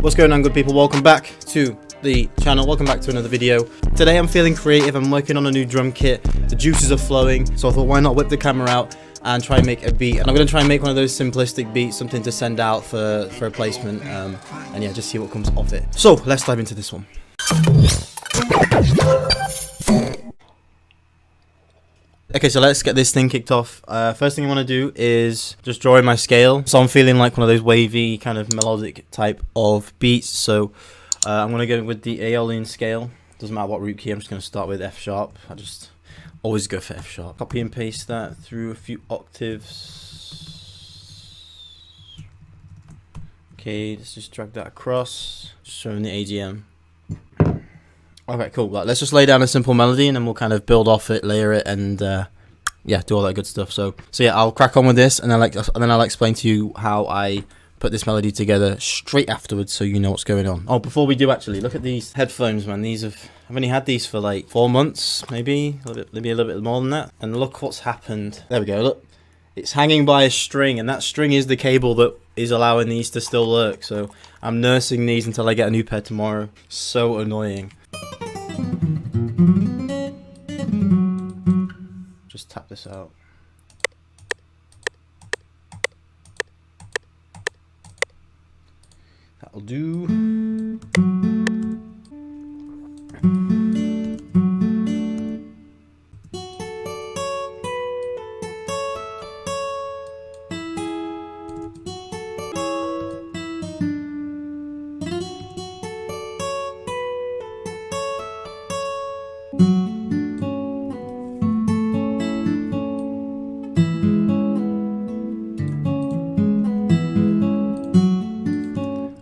What's going on, good people? Welcome back to the channel. Welcome back to another video. Today I'm feeling creative. I'm working on a new drum kit. The juices are flowing, so I thought why not whip the camera out and try and make a beat. And I'm going to try and make one of those simplistic beats, something to send out for a placement, and yeah, just see what comes off it. So let's dive into this one. Okay, so let's get this thing kicked off. First thing I want to do is just draw in my scale. So I'm feeling like one of those wavy, kind of melodic type of beats. So I'm going to go with the Aeolian scale. Doesn't matter what root key, I'm just going to start with F sharp. I just always go for F sharp. Copy and paste that through a few octaves. Okay, let's just drag that across, just showing the ADM. Okay, cool. Let's just lay down a simple melody and then we'll kind of build off it, layer it, and yeah, do all that good stuff. So yeah, I'll crack on with this, and then I'll explain to you how I put this melody together straight afterwards, so you know what's going on. Oh, before we do, actually, look at these headphones, man. I've only had these for like 4 months, maybe a little bit more than that. And look what's happened. There we go. Look, it's hanging by a string, and that string is the cable that is allowing these to still work. So I'm nursing these until I get a new pair tomorrow. So annoying. Just tap this out. That'll do.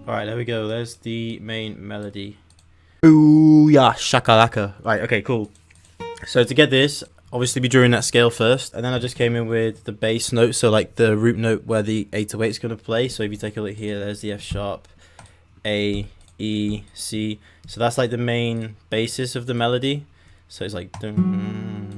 Alright, there we go. There's the main melody. Ooh, yeah, shakalaka. Right, okay, cool. So to get this, obviously be drawing that scale first, and then I just came in with the bass note, so like the root note where the 808 is going to play. So if you take a look here, there's the F sharp, A, E, C. So that's like the main basis of the melody. So it's like dun.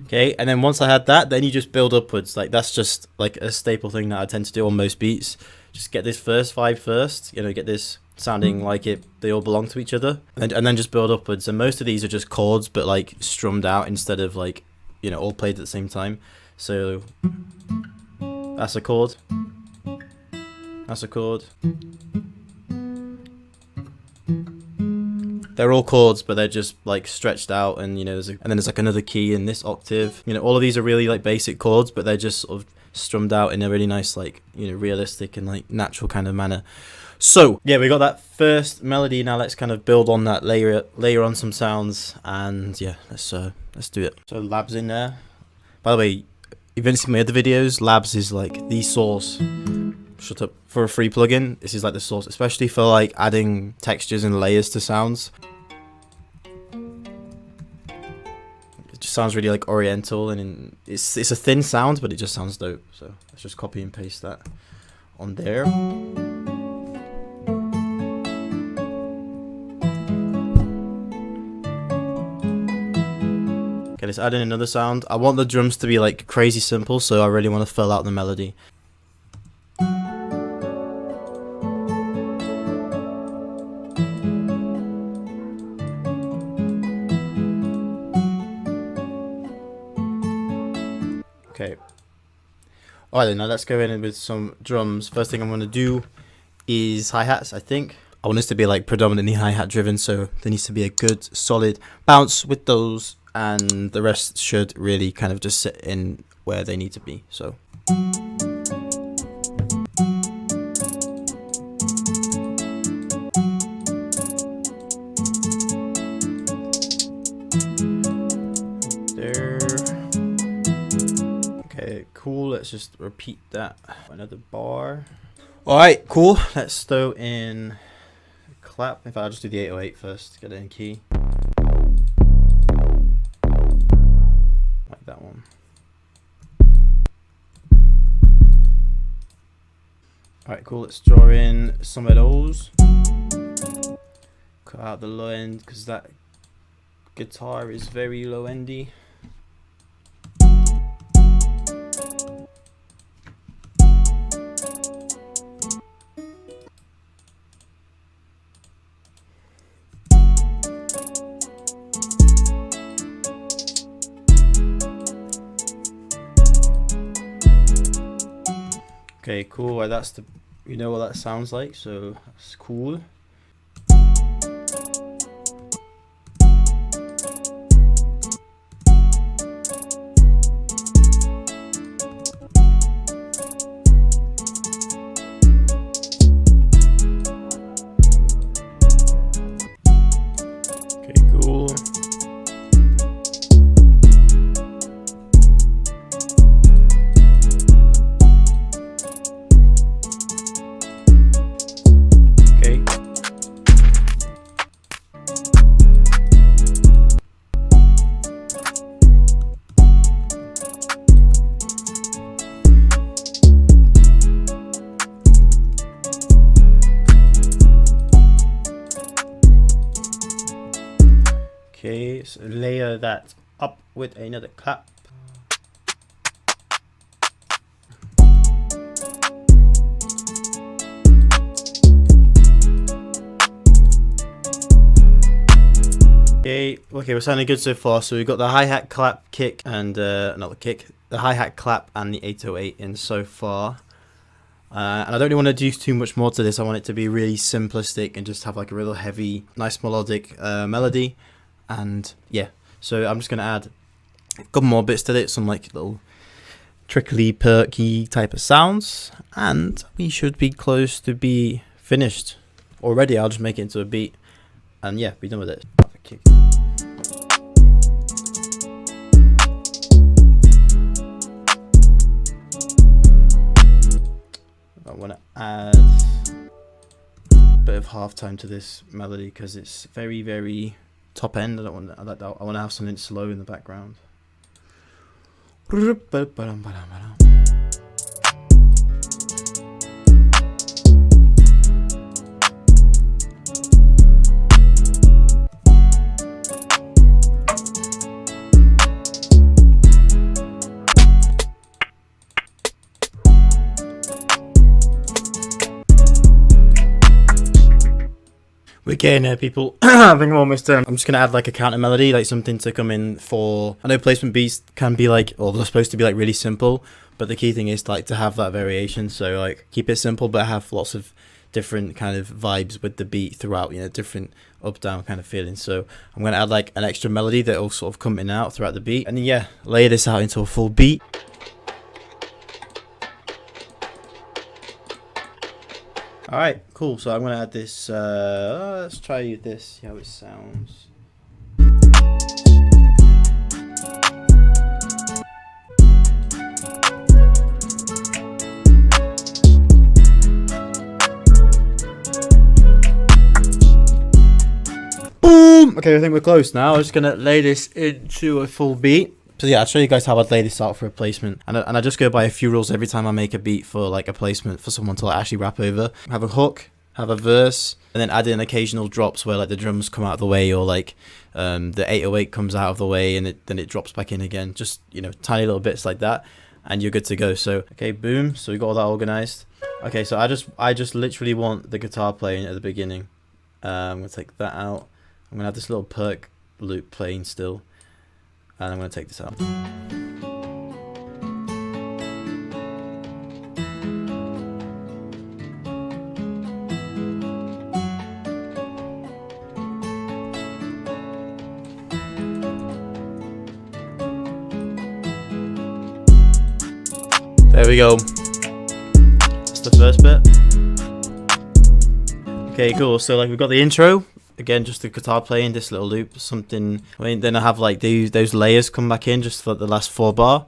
Okay, and then once I had that, then you just build upwards. Like that's just like a staple thing that I tend to do on most beats. Just get this first vibe first, you know, get this sounding like they all belong to each other, and then just build upwards. And most of these are just chords, but like strummed out instead of like, you know, all played at the same time. So that's a chord. That's a chord. They're all chords, but they're just like stretched out, and you know, and then there's like another key in this octave. You know, all of these are really like basic chords, but they're just sort of strummed out in a really nice, like, you know, realistic and like natural kind of manner. So yeah, we got that first melody. Now let's kind of build on that, layer on some sounds, and yeah, let's do it. So Labs in there. By the way, if you've seen my other videos, Labs is like the source. Shut up. For a free plugin, this is like the source, especially for like adding textures and layers to sounds. It just sounds really like oriental, and it's a thin sound, but it just sounds dope. So let's just copy and paste that on there. Okay, let's add in another sound. I want the drums to be like crazy simple, so I really want to fill out the melody. Okay. Alright then, now let's go in with some drums. First thing I'm going to do is hi-hats, I think. I want this to be like predominantly hi-hat driven, so there needs to be a good solid bounce with those, and the rest should really kind of just sit in where they need to be. So cool, let's just repeat that. Another bar. Alright, cool. Let's throw in a clap. In fact, I'll just do the 808 first, get it in key. Like that one. Alright, cool. Let's draw in some of those. Cut out the low end because that guitar is very low endy. Okay, cool. Well, that's the, you know what that sounds like, so that's cool. Okay, cool. Okay. Okay, so layer that up with another clap. Okay, we're sounding good so far. So we've got the hi-hat, clap, kick, and not the kick, the hi-hat, clap, and the 808 in so far. And I don't really want to do too much more to this. I want it to be really simplistic and just have like a real heavy, nice melodic melody. And yeah, so I'm just going to add a couple more bits to it, some like little trickly, perky type of sounds. And we should be close to be finished already. I'll just make it into a beat. And yeah, be done with it. Kick. I want to add a bit of halftime to this melody because it's very, very top end. I don't want that. I want to have something slow in the background. We're getting there, people. I think we're almost done. I'm just gonna add like a counter melody, like something to come in for. I know placement beats can be like, or they're supposed to be like really simple, but the key thing is like to have that variation. So like keep it simple, but have lots of different kind of vibes with the beat throughout. You know, different up down kind of feelings. So I'm gonna add like an extra melody that will sort of come in and out throughout the beat, and then yeah, lay this out into a full beat. Alright, cool. So I'm going to add this, let's try this, see how it sounds. Boom! Okay, I think we're close now. I'm just going to lay this into a full beat. So yeah, I'll show you guys how I'd lay this out for a placement. And I just go by a few rules every time I make a beat for like a placement for someone to like actually rap over. Have a hook, have a verse, and then add in occasional drops where like the drums come out of the way, or like the 808 comes out of the way and then it drops back in again. Just, you know, tiny little bits like that, and you're good to go. So okay, boom. So we got all that organized. Okay, so I just literally want the guitar playing at the beginning. I'm gonna take that out. I'm gonna have this little perk loop playing still. And I'm going to take this out. There we go. That's the first bit. Okay, cool. So like we've got the intro. Again, just the guitar playing, this little loop, something. I mean, then I have like those layers come back in just for the last 4 bar.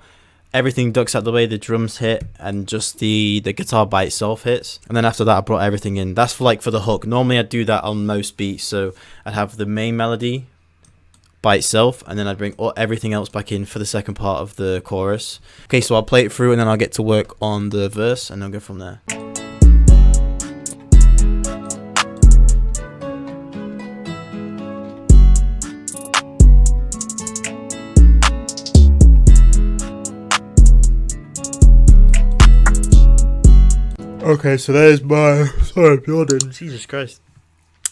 Everything ducks out the way, the drums hit, and just the guitar by itself hits. And then after that, I brought everything in. That's for like for the hook. Normally, I'd do that on most beats. So I'd have the main melody by itself, and then I'd bring everything else back in for the second part of the chorus. Okay, so I'll play it through, and then I'll get to work on the verse, and I'll go from there. Okay, so there's my... Sorry, I'm yawning. Jesus Christ.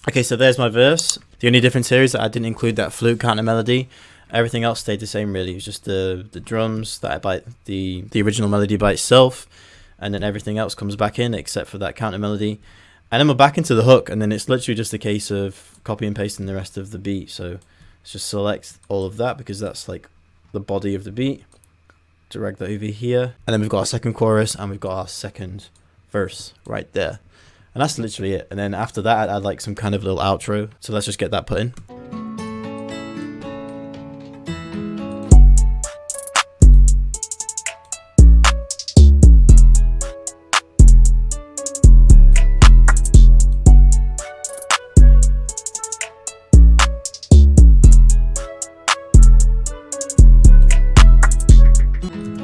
Okay, so there's my verse. The only difference here is that I didn't include that flute counter melody. Everything else stayed the same, really. It was just the drums, that by the original melody by itself, and then everything else comes back in except for that counter melody. And then we're back into the hook, and then it's literally just a case of copy and pasting the rest of the beat. So let's just select all of that because that's like the body of the beat. Drag that over here, and then we've got our second chorus and we've got our second verse right there. And that's literally it. And then after that, I'd add like some kind of little outro. So let's just get that put in.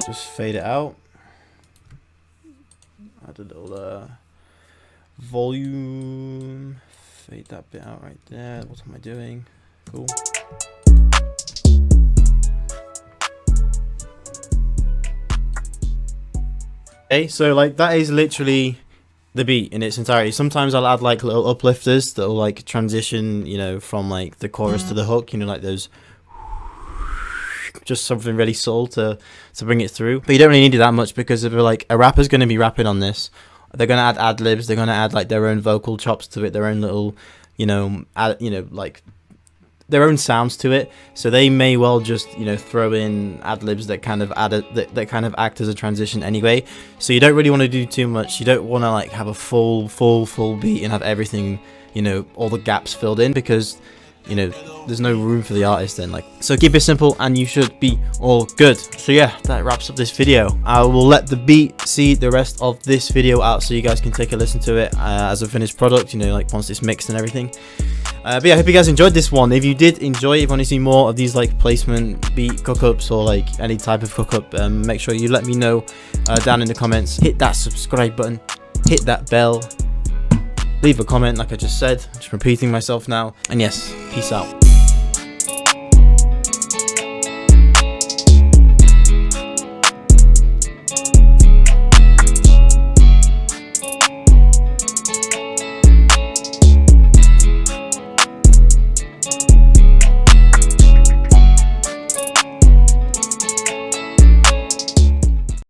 Just fade it out. Add a little volume. Fade that bit out right there. What am I doing? Cool. Okay, so like that is literally the beat in its entirety. Sometimes I'll add like little uplifters that will like transition, you know, from like the chorus to the hook, you know, like those, just something really subtle to bring it through. But you don't really need it that much, because if like a rapper's going to be rapping on this, they're going to add ad-libs, they're going to add like their own vocal chops to it, their own little, you know, like their own sounds to it. So they may well just, you know, throw in ad-libs that kind of that kind of act as a transition anyway. So you don't really want to do too much. You don't want to like have a full beat and have everything, you know, all the gaps filled in, because, you know, there's no room for the artist then. Like, so keep it simple and you should be all good. So yeah, that wraps up this video. I will let the beat see the rest of this video out so you guys can take a listen to it as a finished product, you know, like once it's mixed and everything. But yeah, I hope you guys enjoyed this one. If you did enjoy it, if you want to see more of these like placement beat cookups or like any type of cookup, make sure you let me know down in the comments. Hit that subscribe button, hit that bell, leave a comment like I just said, just repeating myself now, and yes, peace out.